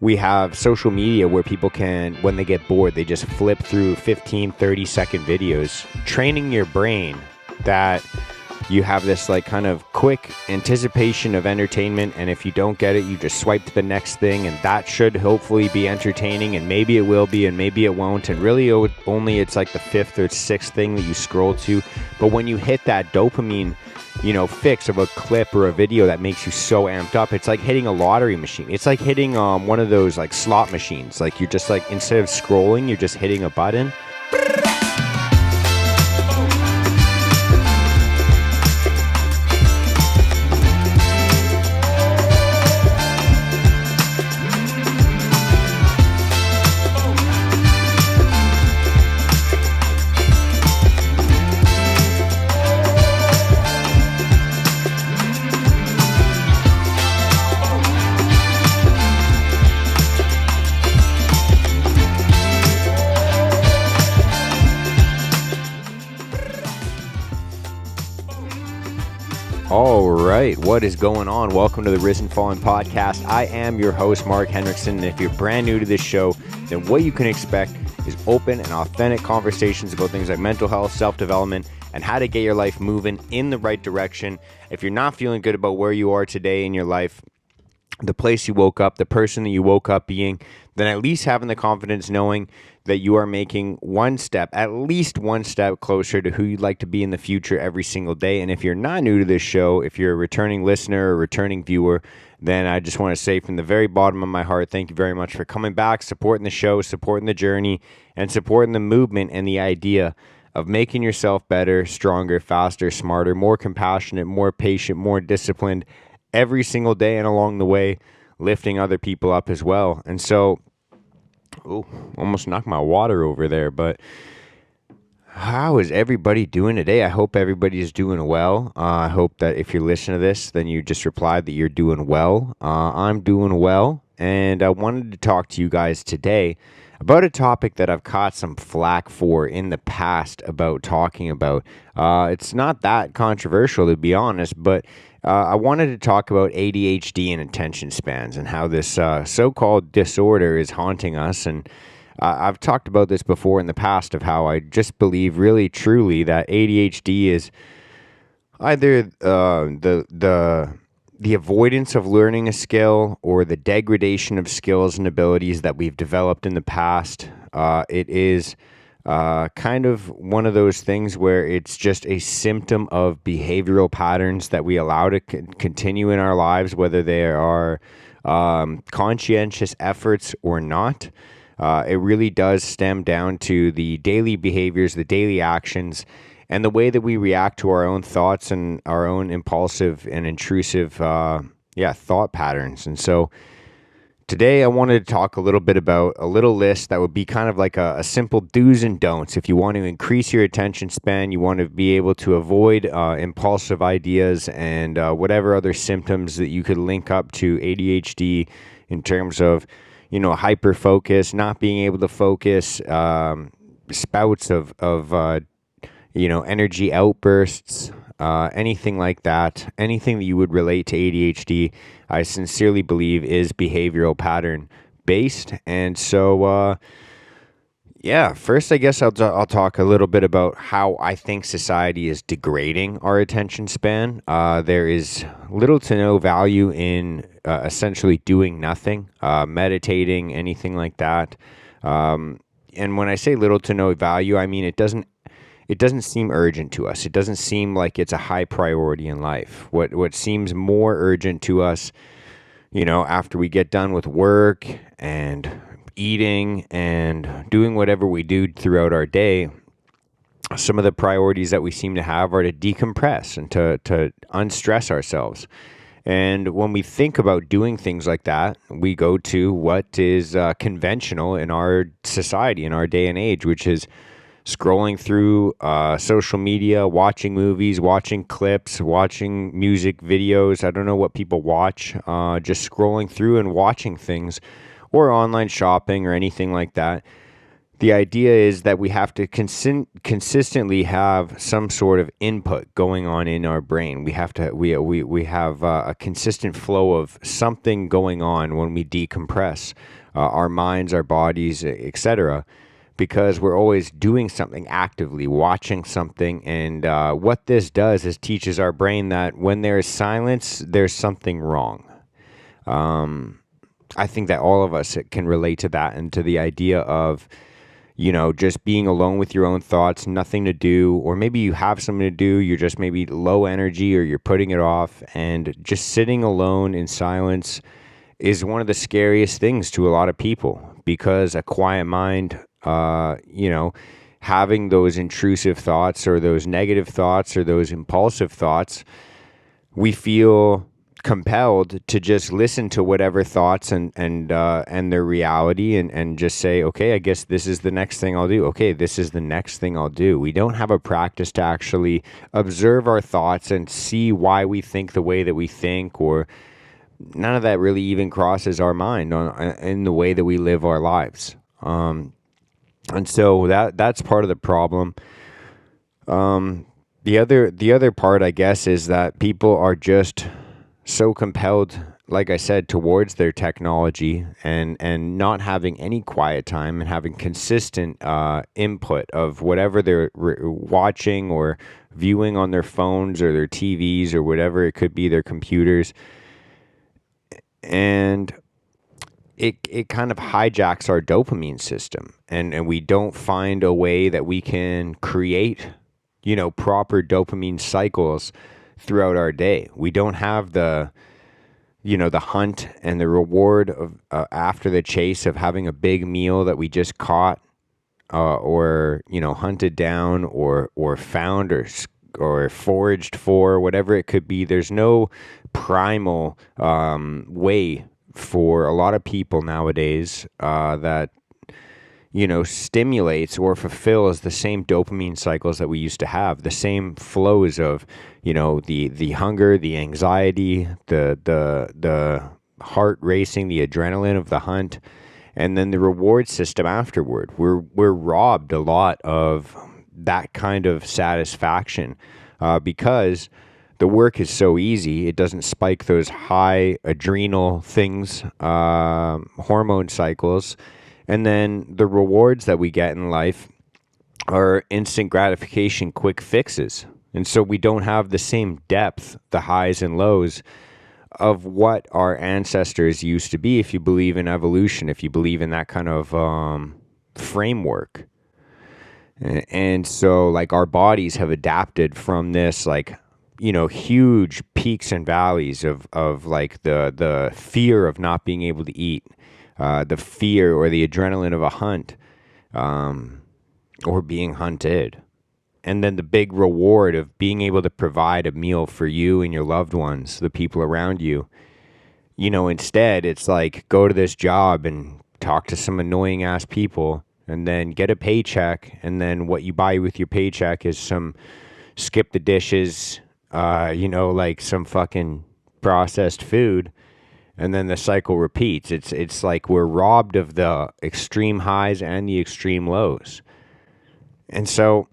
we have social media where people can, when they get bored, they just flip through 15, 30-second videos, training your brain that you have this like kind of quick anticipation of entertainment, and if you don't get it, you just swipe to the next thing, and that should hopefully be entertaining, and maybe it will be and maybe it won't, and really only it's like the fifth or sixth thing that you scroll to. But when you hit that dopamine fix of a clip or a video that makes you so amped up, it's like hitting a lottery machine. It's like hitting one of those like slot machines. Like you're just like, instead of scrolling, you're just hitting a button. All right, what is going on? Welcome to the Risen Fallen podcast. I am your host, Mark Henriksen, and if you're brand new to this show, then what you can expect is open and authentic conversations about things like mental health, self-development, and how to get your life moving in the right direction. If you're not feeling good about where you are today in your life, the place you woke up, the person that you woke up being, then at least having the confidence knowing that you are making at least one step closer to who you'd like to be in the future every single day. And if you're not new to this show, if you're a returning listener or returning viewer, then I just want to say from the very bottom of my heart, thank you very much for coming back, supporting the show, supporting the journey, and supporting the movement and the idea of making yourself better, stronger, faster, smarter, more compassionate, more patient, more disciplined every single day, and along the way, lifting other people up as well. And so, almost knocked my water over there, but how is everybody doing today? I hope everybody is doing well. I hope that if you're listening to this, then you just replied that you're doing well. I'm doing well, and I wanted to talk to you guys today about a topic that I've caught some flack for in the past about talking about. It's not that controversial, to be honest, but I wanted to talk about ADHD and attention spans and how this so-called disorder is haunting us. And I've talked about this before in the past of how I just believe really truly that ADHD is either the avoidance of learning a skill or the degradation of skills and abilities that we've developed in the past. It is kind of one of those things where it's just a symptom of behavioral patterns that we allow to continue in our lives, whether they are conscientious efforts or not. It really does stem down to the daily behaviors, the daily actions, and the way that we react to our own thoughts and our own impulsive and intrusive thought patterns. And so today I wanted to talk a little bit about a little list that would be kind of like a simple do's and don'ts. If you want to increase your attention span, you want to be able to avoid impulsive ideas and whatever other symptoms that you could link up to ADHD in terms of, hyper focus, not being able to focus, spouts of energy outbursts, anything like that, anything that you would relate to ADHD, I sincerely believe is behavioral pattern based. And so, first I guess I'll talk a little bit about how I think society is degrading our attention span. There is little to no value in essentially doing nothing, meditating, anything like that. And when I say little to no value, I mean it doesn't seem urgent to us. It doesn't seem like it's a high priority in life. What seems more urgent to us, after we get done with work and eating and doing whatever we do throughout our day, some of the priorities that we seem to have are to decompress and to unstress ourselves. And when we think about doing things like that, we go to what is conventional in our society, in our day and age, which is scrolling through social media, watching movies, watching clips, watching music videos. I don't know what people watch, just scrolling through and watching things, or online shopping or anything like that. The idea is that we have to consistently have some sort of input going on in our brain. We have to we have a consistent flow of something going on when we decompress our minds, our bodies, etc. Because we're always doing something actively, watching something, and what this does is teaches our brain that when there is silence, there's something wrong. I think that all of us can relate to that and to the idea of just being alone with your own thoughts, nothing to do, or maybe you have something to do, you're just maybe low energy or you're putting it off, and just sitting alone in silence is one of the scariest things to a lot of people, because a quiet mind, having those intrusive thoughts or those negative thoughts or those impulsive thoughts, we feel compelled to just listen to whatever thoughts and their reality and just say, okay, I guess this is the next thing I'll do. Okay, this is the next thing I'll do. We don't have a practice to actually observe our thoughts and see why we think the way that we think, or none of that really even crosses our mind in the way that we live our lives. And so that's part of the problem. The other part, I guess, is that people are just so compelled, like I said, towards their technology and not having any quiet time and having consistent input of whatever they're watching or viewing on their phones or their TVs or whatever it could be, their computers. And it kind of hijacks our dopamine system, and we don't find a way that we can create, proper dopamine cycles throughout our day. We don't have the hunt and the reward of after the chase of having a big meal that we just caught, or hunted down or found or foraged for, whatever it could be. There's no primal way for a lot of people nowadays that stimulates or fulfills the same dopamine cycles that we used to have, the same flows of, the hunger, the anxiety, the heart racing, the adrenaline of the hunt, and then the reward system afterward. We're robbed a lot of that kind of satisfaction because the work is so easy. It doesn't spike those high adrenal things, hormone cycles. And then the rewards that we get in life are instant gratification, quick fixes. And so we don't have the same depth, the highs and lows of what our ancestors used to be, if you believe in evolution, if you believe in that kind of framework. And so, like, our bodies have adapted from this, like, huge peaks and valleys of like the fear of not being able to eat, the fear or the adrenaline of a hunt, or being hunted. And then the big reward of being able to provide a meal for you and your loved ones, the people around you. Instead, it's like, go to this job and talk to some annoying ass people and then get a paycheck. And then what you buy with your paycheck is some skip the dishes, like some fucking processed food. And then the cycle repeats. It's like we're robbed of the extreme highs and the extreme lows. And so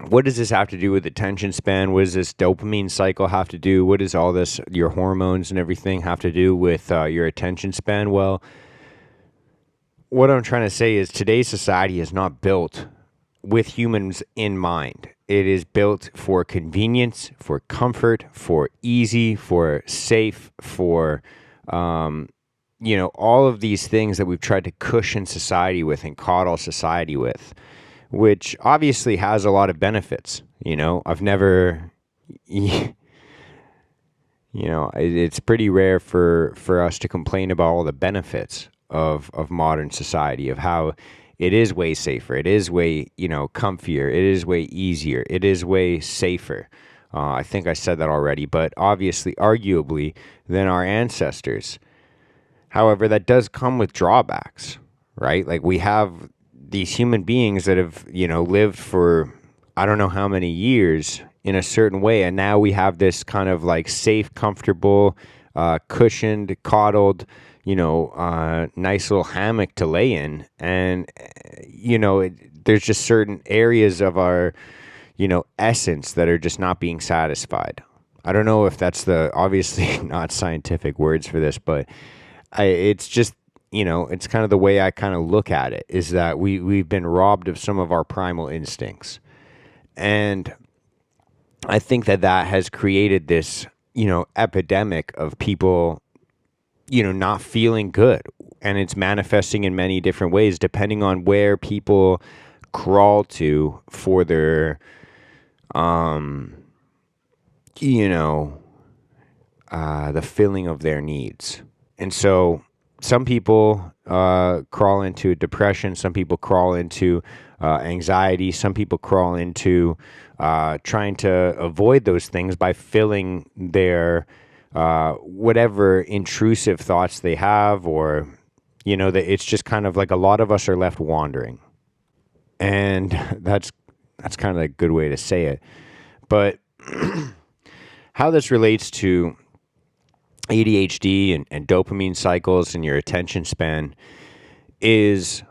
what does this have to do with attention span? What does this dopamine cycle have to do? What does all this, your hormones and everything, have to do with your attention span? Well, what I'm trying to say is today's society is not built with humans in mind. It is built for convenience, for comfort, for easy, for safe, for, all of these things that we've tried to cushion society with and coddle society with, which obviously has a lot of benefits. I've never, it's pretty rare for us to complain about all the benefits of modern society, of how it is way safer, it is way, comfier, it is way easier, it is way safer. I think I said that already, but obviously, arguably, than our ancestors. However, that does come with drawbacks, right? Like, we have these human beings that have, lived for I don't know how many years in a certain way, and now we have this kind of like safe, comfortable, cushioned, coddled, nice little hammock to lay in. And, there's just certain areas of our, essence that are just not being satisfied. I don't know if that's obviously not scientific words for this, but it's just, it's kind of the way I kind of look at it, is that we've been robbed of some of our primal instincts. And I think that has created this, epidemic of people, not feeling good. And it's manifesting in many different ways, depending on where people crawl to for their, the filling of their needs. And so some people crawl into depression. Some people crawl into anxiety. Some people crawl into trying to avoid those things by filling their whatever intrusive thoughts they have, or, that it's just kind of like a lot of us are left wandering. And that's kind of a good way to say it. But how this relates to ADHD and dopamine cycles and your attention span is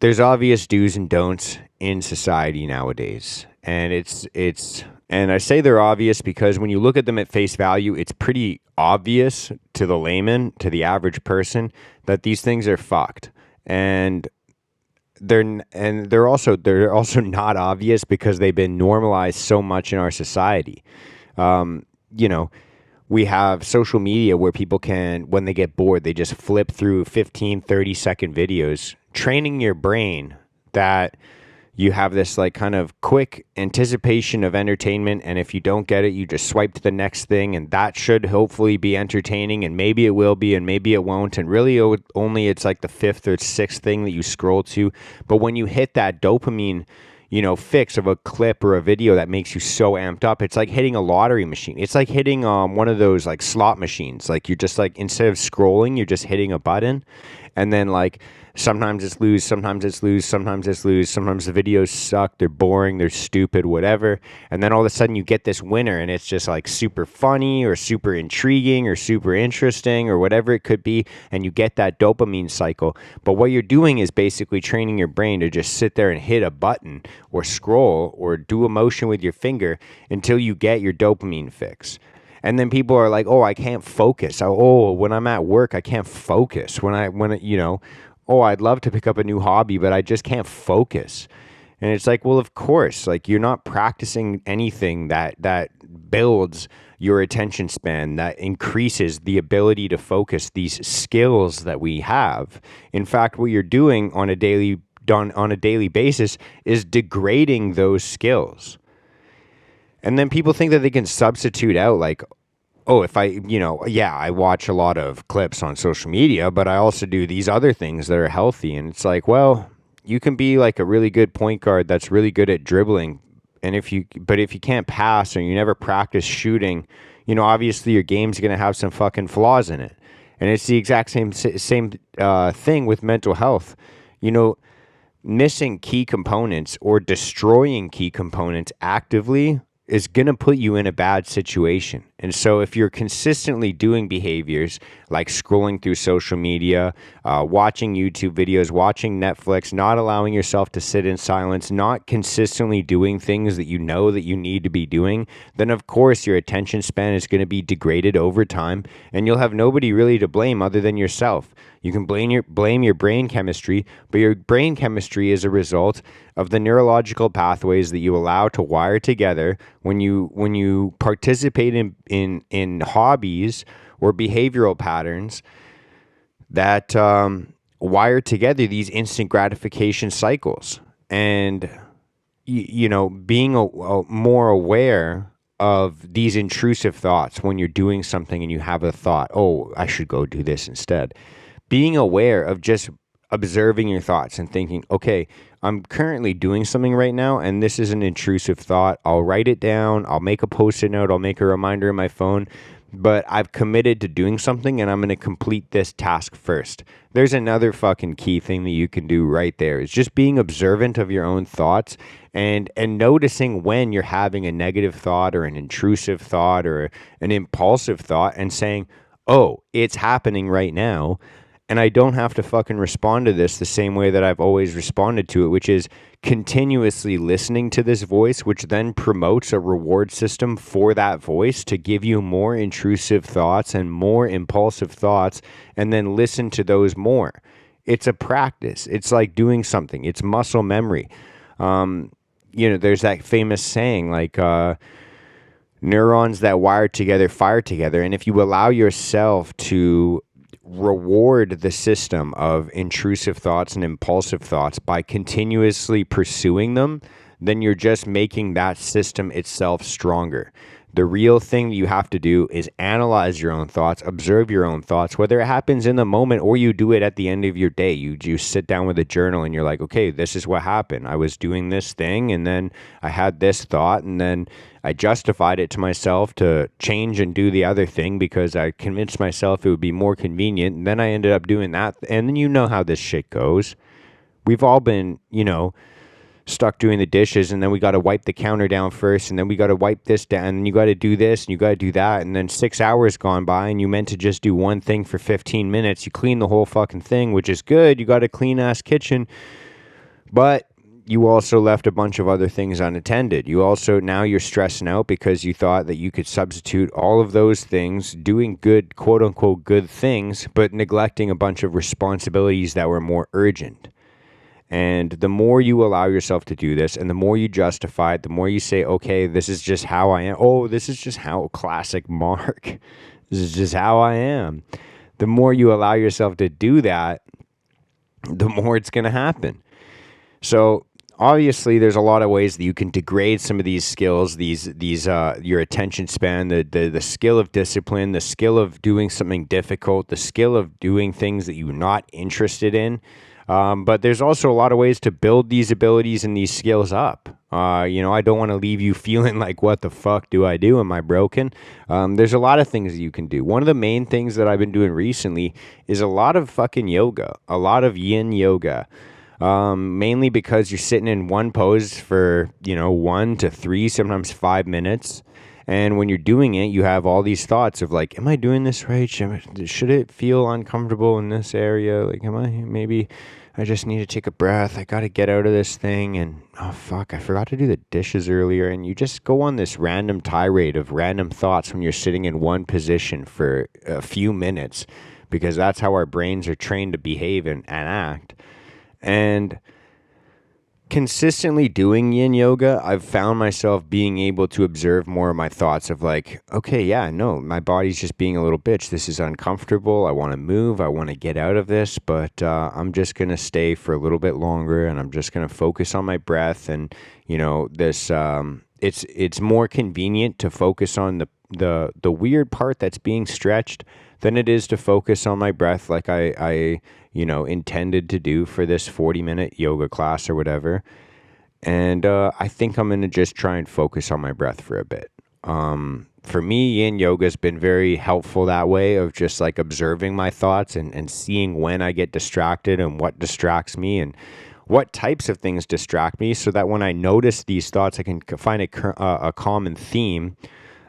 there's obvious do's and don'ts in society nowadays. And and I say they're obvious because when you look at them at face value, it's pretty obvious to the layman, to the average person, that these things are fucked. And they're also not obvious because they've been normalized so much in our society. We have social media where people can, when they get bored, they just flip through 15, 30-second videos, training your brain that you have this like kind of quick anticipation of entertainment. And if you don't get it, you just swipe to the next thing, and that should hopefully be entertaining, and maybe it will be, and maybe it won't. And really only it's like the fifth or sixth thing that you scroll to. But when you hit that dopamine, fix of a clip or a video that makes you so amped up, it's like hitting a lottery machine. It's like hitting one of those like slot machines. Like you're just like, instead of scrolling, you're just hitting a button, and then like sometimes it's lose, sometimes it's lose, sometimes it's lose, sometimes the videos suck, they're boring, they're stupid, whatever. And then all of a sudden you get this winner, and it's just like super funny or super intriguing or super interesting or whatever it could be, and you get that dopamine cycle. But what you're doing is basically training your brain to just sit there and hit a button or scroll or do a motion with your finger until you get your dopamine fix. And then people are like, oh, I can't focus. Oh, when I'm at work, I can't focus. Oh, I'd love to pick up a new hobby, but I just can't focus. And it's like, well, of course, like you're not practicing anything that builds your attention span, that increases the ability to focus, these skills that we have. In fact, what you're doing on a daily basis is degrading those skills. And then people think that they can substitute out like, oh, if I watch a lot of clips on social media, but I also do these other things that are healthy. And it's like, well, you can be like a really good point guard that's really good at dribbling. And if you can't pass or you never practice shooting, obviously your game's going to have some fucking flaws in it. And it's the exact same thing with mental health. Missing key components or destroying key components actively is going to put you in a bad situation. And so if you're consistently doing behaviors like scrolling through social media, watching YouTube videos, watching Netflix, not allowing yourself to sit in silence, not consistently doing things that you know that you need to be doing, then of course your attention span is going to be degraded over time, and you'll have nobody really to blame other than yourself. You can blame your brain chemistry, but your brain chemistry is a result of the neurological pathways that you allow to wire together when you participate in hobbies or behavioral patterns that wire together these instant gratification cycles. And being more aware of these intrusive thoughts when you're doing something and you have a thought, oh, I should go do this instead. Being aware of just observing your thoughts and thinking, okay, I'm currently doing something right now, and this is an intrusive thought. I'll write it down. I'll make a post-it note. I'll make a reminder in my phone. But I've committed to doing something, and I'm going to complete this task first. There's another fucking key thing that you can do right there. Is just being observant of your own thoughts and noticing when you're having a negative thought or an intrusive thought or an impulsive thought and saying, oh, it's happening right now. And I don't have to fucking respond to this the same way that I've always responded to it, which is continuously listening to this voice, which then promotes a reward system for that voice to give you more intrusive thoughts and more impulsive thoughts, and then listen to those more. It's a practice. It's like doing something. It's muscle memory. There's that famous saying, like, neurons that wire together fire together. And if you allow yourself to reward the system of intrusive thoughts and impulsive thoughts by continuously pursuing them, then you're just making that system itself stronger. The real thing that you have to do is analyze your own thoughts, observe your own thoughts, whether it happens in the moment or you do it at the end of your day. You sit down with a journal and you're like, okay, this is what happened. I was doing this thing and then I had this thought and then I justified it to myself to change and do the other thing because I convinced myself it would be more convenient. And then I ended up doing that. And then you know how this shit goes. We've all been, stuck doing the dishes, and then we got to wipe the counter down first, and then we got to wipe this down, and you got to do this, and you got to do that, and then 6 hours gone by, and you meant to just do one thing for 15 minutes. You clean the whole fucking thing, which is good. You got a clean-ass kitchen, but you also left a bunch of other things unattended. Now you're stressing out because you thought that you could substitute all of those things, doing good, quote-unquote, good things, but neglecting a bunch of responsibilities that were more urgent. And the more you allow yourself to do this and the more you justify it, the more you say, okay, this is just how I am. Oh, this is just how classic Mark. This is just how I am. The more you allow yourself to do that, the more it's going to happen. So obviously there's a lot of ways that you can degrade some of these skills, your attention span, the skill of discipline, the skill of doing something difficult, the skill of doing things that you're not interested in. But there's also a lot of ways to build these abilities and these skills up. I don't want to leave you feeling like, what the fuck do I do? Am I broken? There's a lot of things that you can do. One of the main things that I've been doing recently is a lot of fucking yoga, a lot of yin yoga. Mainly because you're sitting in one pose for, 1 to 3, sometimes 5 minutes. And when you're doing it, you have all these thoughts of like, am I doing this right? Should it feel uncomfortable in this area? Like, maybe I just need to take a breath. I got to get out of this thing. And oh, fuck, I forgot to do the dishes earlier. And you just go on this random tirade of random thoughts when you're sitting in one position for a few minutes, because that's how our brains are trained to behave and act. And consistently doing yin yoga, I've found myself being able to observe more of my thoughts of like, okay, yeah, no, my body's just being a little bitch. This is uncomfortable. I want to move. I want to get out of this, but I'm just going to stay for a little bit longer and I'm just going to focus on my breath. And, this, it's more convenient to focus on the weird part that's being stretched than it is to focus on my breath like I intended to do for this 40-minute yoga class or whatever. And I think I'm going to just try and focus on my breath for a bit. For me, yin yoga has been very helpful that way, of just like observing my thoughts and seeing when I get distracted and what distracts me and what types of things distract me, so that when I notice these thoughts, I can find a common theme.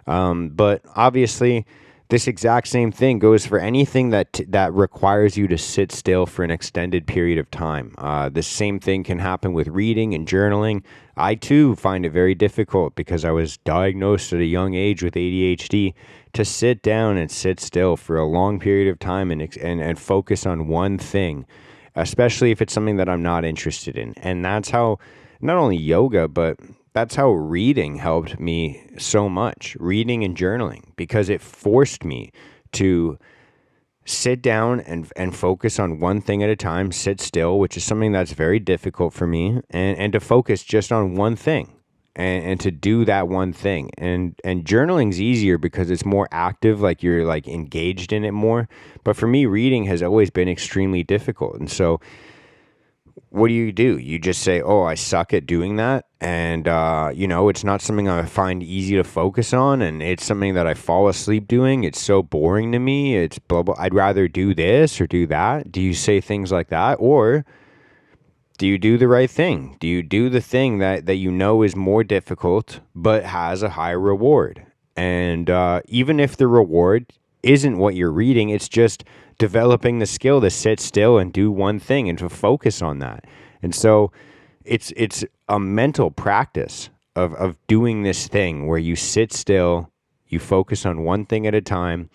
But obviously, this exact same thing goes for anything that requires you to sit still for an extended period of time. The same thing can happen with reading and journaling. I too find it very difficult, because I was diagnosed at a young age with ADHD, to sit down and sit still for a long period of time and focus on one thing, especially if it's something that I'm not interested in. And that's how not only yoga, but that's how reading helped me so much, reading and journaling, because it forced me to sit down and focus on one thing at a time, sit still, which is something that's very difficult for me, and to focus just on one thing and to do that one thing. And journaling's easier because it's more active, like you're like engaged in it more. But for me, reading has always been extremely difficult. And so what do? You just say, oh, I suck at doing that. And, it's not something I find easy to focus on. And it's something that I fall asleep doing. It's so boring to me. It's blah, blah. I'd rather do this or do that. Do you say things like that? Or do you do the right thing? Do you do the thing that is more difficult, but has a high reward? And even if the reward isn't what you're reading, it's just developing the skill to sit still and do one thing and to focus on that. And so it's a mental practice of doing this thing where you sit still, you focus on one thing at a time.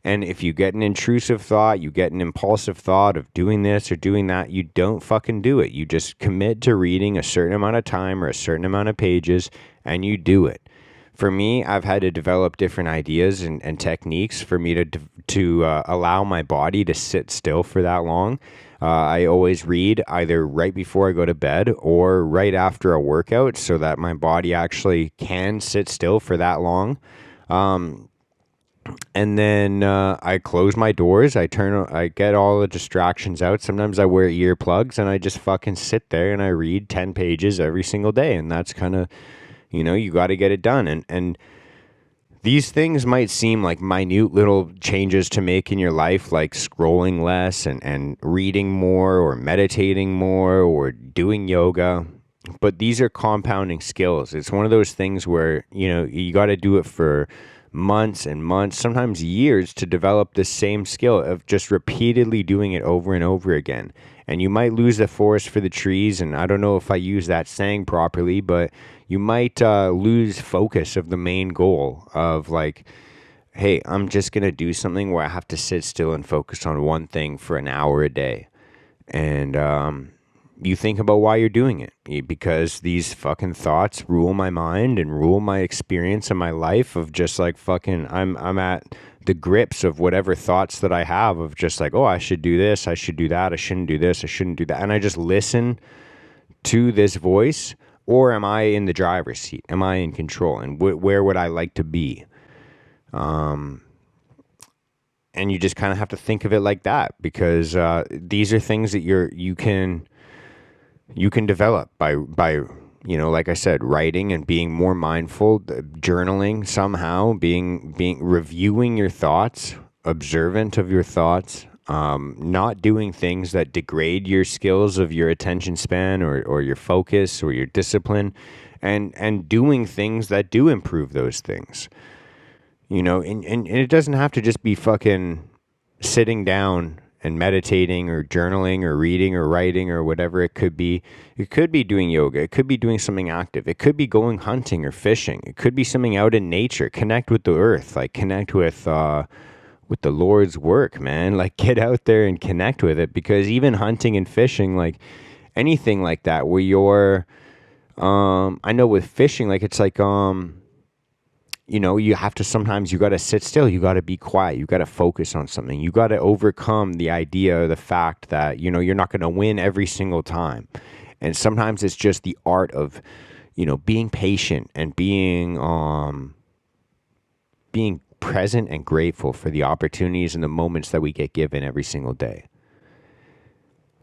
And if you get an intrusive thought, you get an impulsive thought of doing this or doing that, you don't fucking do it. You just commit to reading a certain amount of time or a certain amount of pages, and you do it. For me, I've had to develop different ideas and techniques for me to allow my body to sit still for that long. I always read either right before I go to bed or right after a workout so that my body actually can sit still for that long. And then I close my doors. I get all the distractions out. Sometimes I wear earplugs and I just fucking sit there and I read 10 pages every single day. And that's kind of, you got to get it done. And these things might seem like minute little changes to make in your life, like scrolling less and reading more or meditating more or doing yoga. But these are compounding skills. It's one of those things where, you got to do it for months and months, sometimes years, to develop the same skill of just repeatedly doing it over and over again. And you might lose the forest for the trees, and I don't know if I use that saying properly, but you might lose focus of the main goal of like, hey, I'm just going to do something where I have to sit still and focus on one thing for an hour a day. And you think about why you're doing it, because these fucking thoughts rule my mind and rule my experience in my life of just like fucking, I'm at the grips of whatever thoughts that I have of just like, oh, I should do this, I should do that, I shouldn't do this, I shouldn't do that. And I just listen to this voice. Or am I in the driver's seat? Am I in control? And where would I like to be? And you just kind of have to think of it like that, because these are things that you can develop by like I said, writing and being more mindful, journaling somehow, being reviewing your thoughts, observant of your thoughts. Not doing things that degrade your skills of your attention span or your focus or your discipline, and doing things that do improve those things. And it doesn't have to just be fucking sitting down and meditating or journaling or reading or writing or whatever it could be. It could be doing yoga. It could be doing something active. It could be going hunting or fishing. It could be something out in nature. Connect with the earth, like connect with the Lord's work, man. Like, get out there and connect with it, because even hunting and fishing, like anything like that where you're I know with fishing, like it's like you have to, sometimes you got to sit still, you got to be quiet, you got to focus on something, you got to overcome the idea or the fact that you're not going to win every single time. And sometimes it's just the art of being patient and being present and grateful for the opportunities and the moments that we get given every single day.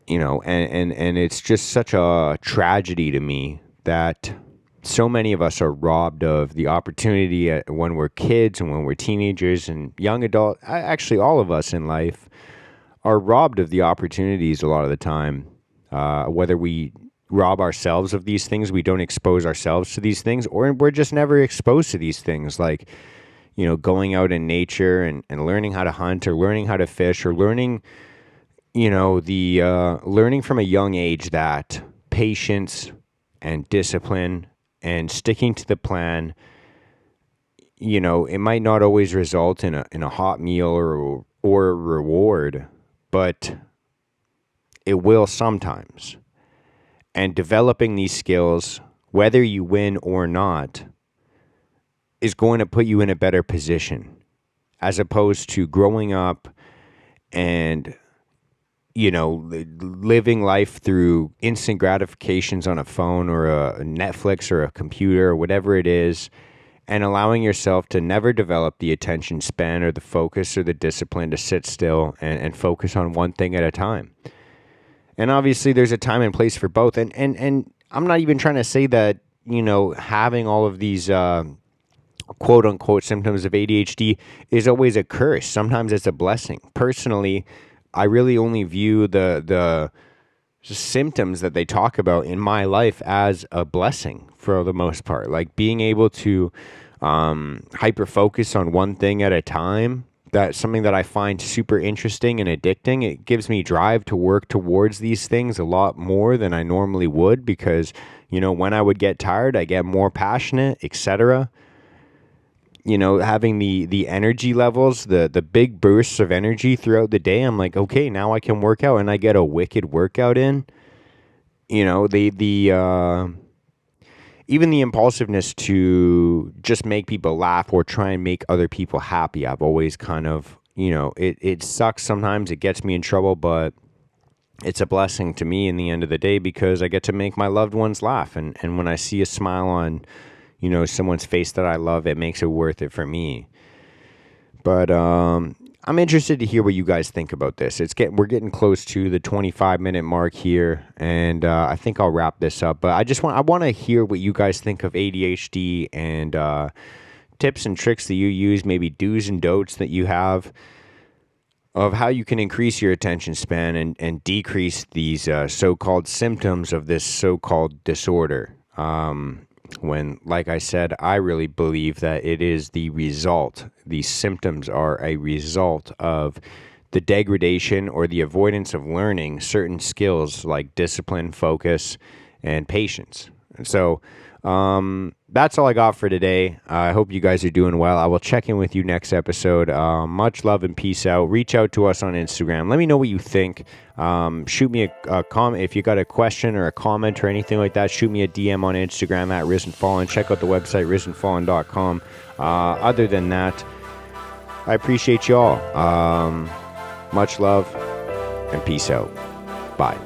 And it's just such a tragedy to me that so many of us are robbed of the opportunity when we're kids and when we're teenagers and young adults. Actually, all of us in life are robbed of the opportunities a lot of the time. Whether we rob ourselves of these things, we don't expose ourselves to these things, or we're just never exposed to these things, like going out in nature and learning how to hunt or learning how to fish or learning, learning from a young age that patience and discipline and sticking to the plan, it might not always result in a hot meal or a reward, but it will sometimes. And developing these skills, whether you win or not, is going to put you in a better position, as opposed to growing up and, living life through instant gratifications on a phone or a Netflix or a computer or whatever it is, and allowing yourself to never develop the attention span or the focus or the discipline to sit still and focus on one thing at a time. And obviously there's a time and place for both. And I'm not even trying to say that, having all of these quote unquote symptoms of ADHD is always a curse. Sometimes it's a blessing. Personally, I really only view the symptoms that they talk about in my life as a blessing for the most part. Like being able to hyper focus on one thing at a time That's something that I find super interesting and addicting. It gives me drive to work towards these things a lot more than I normally would because, when I would get tired, I get more passionate, etc. Having the energy levels, the big bursts of energy throughout the day, I'm like, okay, now I can work out and I get a wicked workout in. The even the impulsiveness to just make people laugh or try and make other people happy. I've always kind of, it sucks sometimes. It gets me in trouble, but it's a blessing to me in the end of the day because I get to make my loved ones laugh. And when I see a smile on, someone's face that I love, it makes it worth it for me. But I'm interested to hear what you guys think about this. We're getting close to the 25-minute mark here, and I think I'll wrap this up. But I want to hear what you guys think of ADHD and tips and tricks that you use, maybe do's and don'ts that you have of how you can increase your attention span and decrease these so-called symptoms of this so-called disorder. When, like I said, I really believe that it is the result. These symptoms are a result of the degradation or the avoidance of learning certain skills like discipline, focus, and patience. And so that's all I got for today. I hope you guys are doing well. I will check in with you next episode. Much love and peace out. Reach out to us on Instagram. Let me know what you think. Shoot me a comment. If you got a question or a comment or anything like that, shoot me a DM on Instagram at Risen Fallen. Check out the website, risenfallen.com. Other than that, I appreciate you all. Much love and peace out. Bye.